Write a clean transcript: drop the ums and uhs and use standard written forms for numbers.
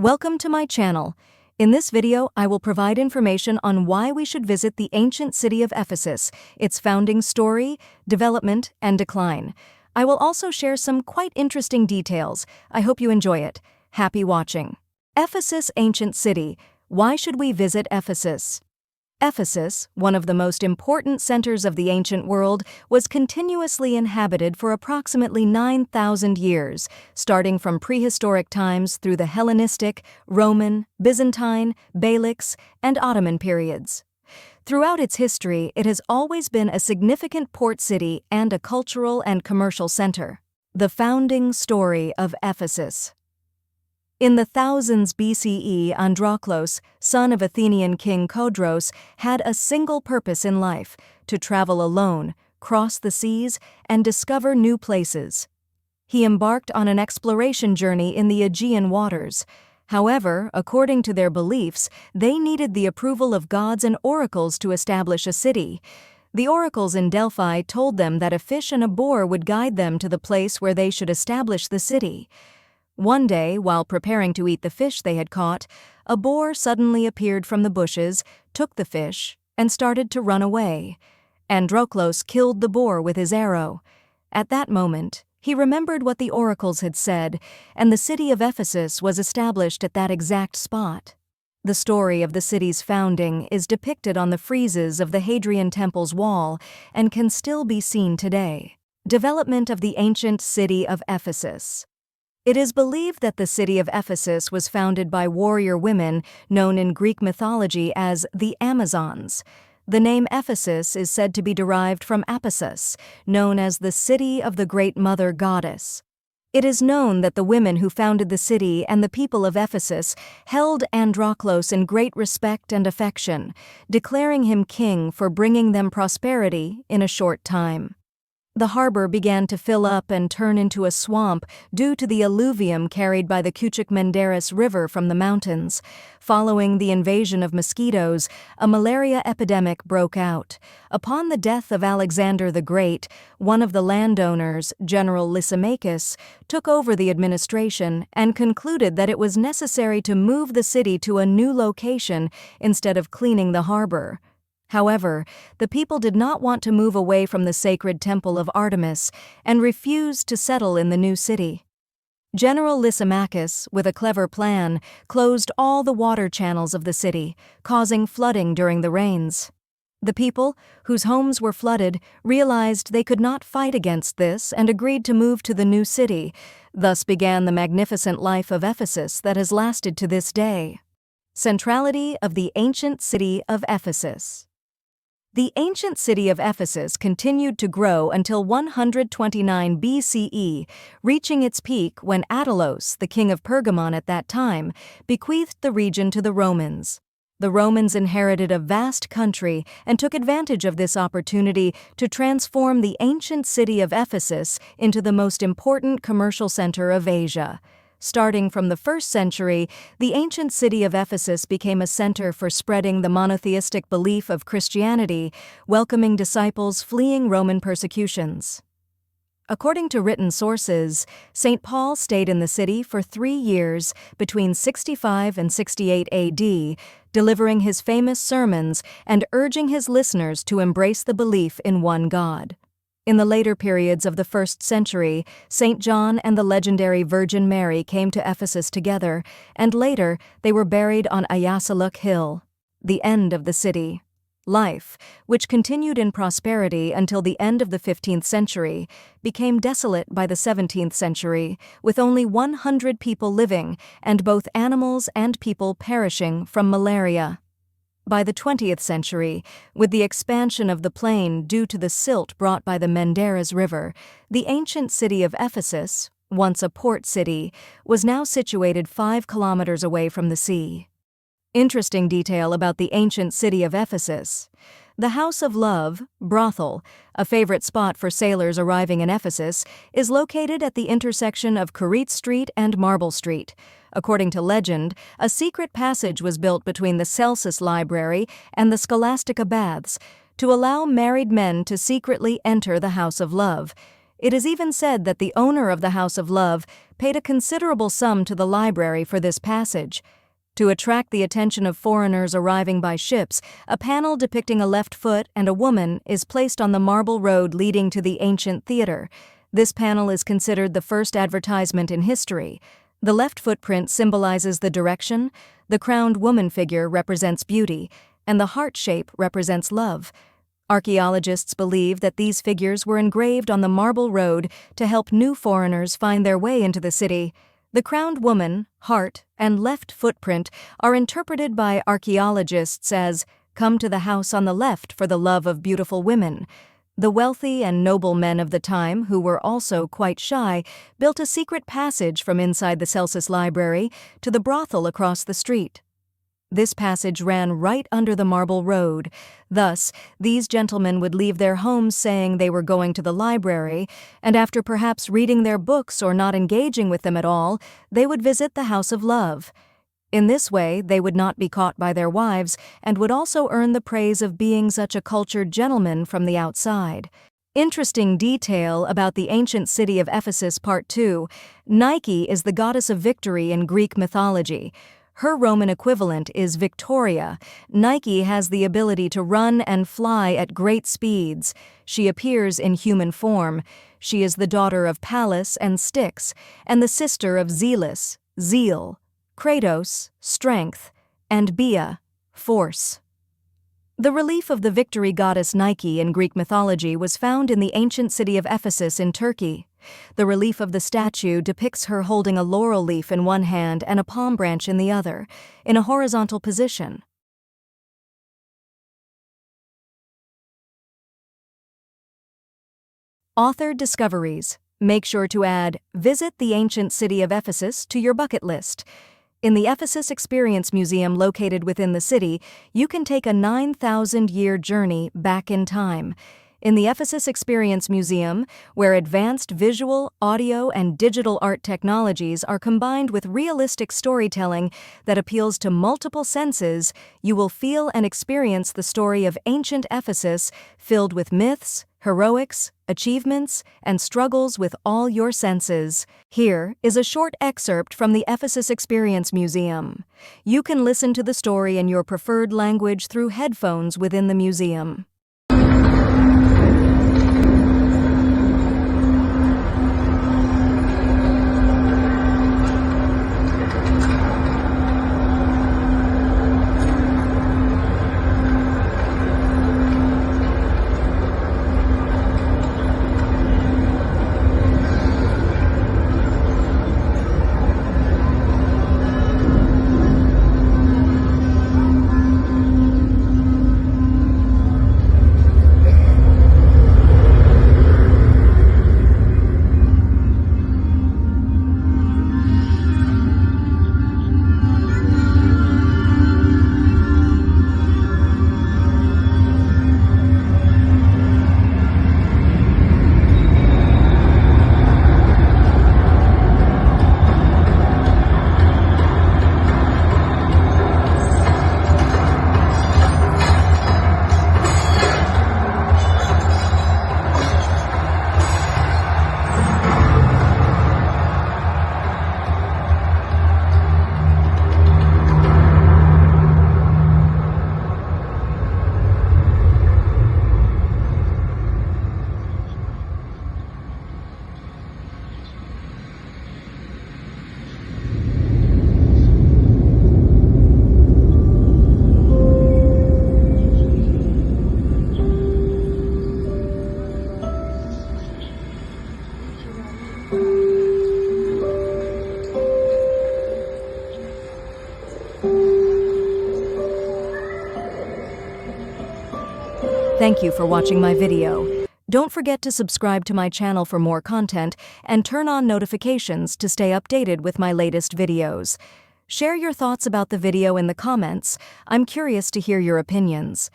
Welcome to my channel. In this video, I will provide information on why we should visit the ancient city of Ephesus, its founding story, development, and decline. I will also share some quite interesting details. I hope you enjoy it. Happy watching. Ephesus, ancient city. Why should we visit Ephesus? Ephesus, one of the most important centers of the ancient world, was continuously inhabited for approximately 9,000 years, starting from prehistoric times through the Hellenistic, Roman, Byzantine, Beylic, and Ottoman periods. Throughout its history, it has always been a significant port city and a cultural and commercial center. The founding story of Ephesus. In the thousands BCE, Androclos, son of Athenian king Codros, had a single purpose in life: to travel alone, cross the seas, and discover new places. He embarked on an exploration journey in the Aegean waters. However, according to their beliefs, they needed the approval of gods and oracles to establish a city. The oracles in Delphi told them that a fish and a boar would guide them to the place where they should establish the city. One day, while preparing to eat the fish they had caught, a boar suddenly appeared from the bushes, took the fish, and started to run away. Androclos killed the boar with his arrow. At that moment, he remembered what the oracles had said, and the city of Ephesus was established at that exact spot. The story of the city's founding is depicted on the friezes of the Hadrian Temple's wall and can still be seen today. Development of the ancient city of Ephesus. It is believed that the city of Ephesus was founded by warrior women known in Greek mythology as the Amazons. The name Ephesus is said to be derived from Apessus, known as the city of the great mother goddess. It is known that the women who founded the city and the people of Ephesus held Androclos in great respect and affection, declaring him king for bringing them prosperity in a short time. The harbor began to fill up and turn into a swamp due to the alluvium carried by the Küçükmenderes River from the mountains. Following the invasion of mosquitoes, a malaria epidemic broke out. Upon the death of Alexander the Great, one of the landowners, General Lysimachus, took over the administration and concluded that it was necessary to move the city to a new location instead of cleaning the harbor. However, the people did not want to move away from the sacred temple of Artemis and refused to settle in the new city. General Lysimachus, with a clever plan, closed all the water channels of the city, causing flooding during the rains. The people, whose homes were flooded, realized they could not fight against this and agreed to move to the new city. Thus began the magnificent life of Ephesus that has lasted to this day. Centrality of the ancient city of Ephesus. The ancient city of Ephesus continued to grow until 129 BCE, reaching its peak when Attalus, the king of Pergamon at that time, bequeathed the region to the Romans. The Romans inherited a vast country and took advantage of this opportunity to transform the ancient city of Ephesus into the most important commercial center of Asia. Starting from the 1st century, the ancient city of Ephesus became a center for spreading the monotheistic belief of Christianity, welcoming disciples fleeing Roman persecutions. According to written sources, St. Paul stayed in the city for 3 years between 65 and 68 AD, delivering his famous sermons and urging his listeners to embrace the belief in one God. In the later periods of the 1st century, St. John and the legendary Virgin Mary came to Ephesus together, and later they were buried on Ayasaluk Hill, the end of the city. Life, which continued in prosperity until the end of the 15th century, became desolate by the 17th century, with only 100 people living and both animals and people perishing from malaria. By the 20th century, with the expansion of the plain due to the silt brought by the Menderes River, the ancient city of Ephesus, once a port city, was now situated 5 kilometers away from the sea. Interesting detail about the ancient city of Ephesus. The House of Love, brothel, a favorite spot for sailors arriving in Ephesus, is located at the intersection of Karite Street and Marble Street. According to legend, a secret passage was built between the Celsus Library and the Scholastica Baths to allow married men to secretly enter the House of Love. It is even said that the owner of the House of Love paid a considerable sum to the library for this passage. To attract the attention of foreigners arriving by ships, a panel depicting a left foot and a woman is placed on the marble road leading to the ancient theater. This panel is considered the first advertisement in history. The left footprint symbolizes the direction, the crowned woman figure represents beauty, and the heart shape represents love. Archaeologists believe that these figures were engraved on the marble road to help new foreigners find their way into the city. The crowned woman, heart, and left footprint are interpreted by archaeologists as, "Come to the house on the left for the love of beautiful women." The wealthy and noble men of the time, who were also quite shy, built a secret passage from inside the Celsus Library to the brothel across the street. This passage ran right under the marble road. Thus, these gentlemen would leave their homes saying they were going to the library, and after perhaps reading their books or not engaging with them at all, they would visit the House of Love. In this way, they would not be caught by their wives and would also earn the praise of being such a cultured gentleman from the outside. Interesting detail about the ancient city of Ephesus Part 2. Nike is the goddess of victory in Greek mythology. Her Roman equivalent is Victoria. Nike has the ability to run and fly at great speeds. She appears in human form. She is the daughter of Pallas and Styx, and the sister of Zealous, zeal, Kratos, strength, and Bia, force. The relief of the victory goddess Nike in Greek mythology was found in the ancient city of Ephesus in Turkey. The relief of the statue depicts her holding a laurel leaf in one hand and a palm branch in the other, in a horizontal position. Author discoveries. Make sure to add "Visit the Ancient City of Ephesus" to your bucket list. In the Ephesus Experience Museum located within the city, you can take a 9,000-year journey back in time. In the Ephesus Experience Museum, where advanced visual, audio, and digital art technologies are combined with realistic storytelling that appeals to multiple senses, you will feel and experience the story of ancient Ephesus filled with myths, heroics, achievements, and struggles with all your senses. Here is a short excerpt from the Ephesus Experience Museum. You can listen to the story in your preferred language through headphones within the museum. Thank you for watching my video. Don't forget to subscribe to my channel for more content and turn on notifications to stay updated with my latest videos. Share your thoughts about the video in the comments. I'm curious to hear your opinions.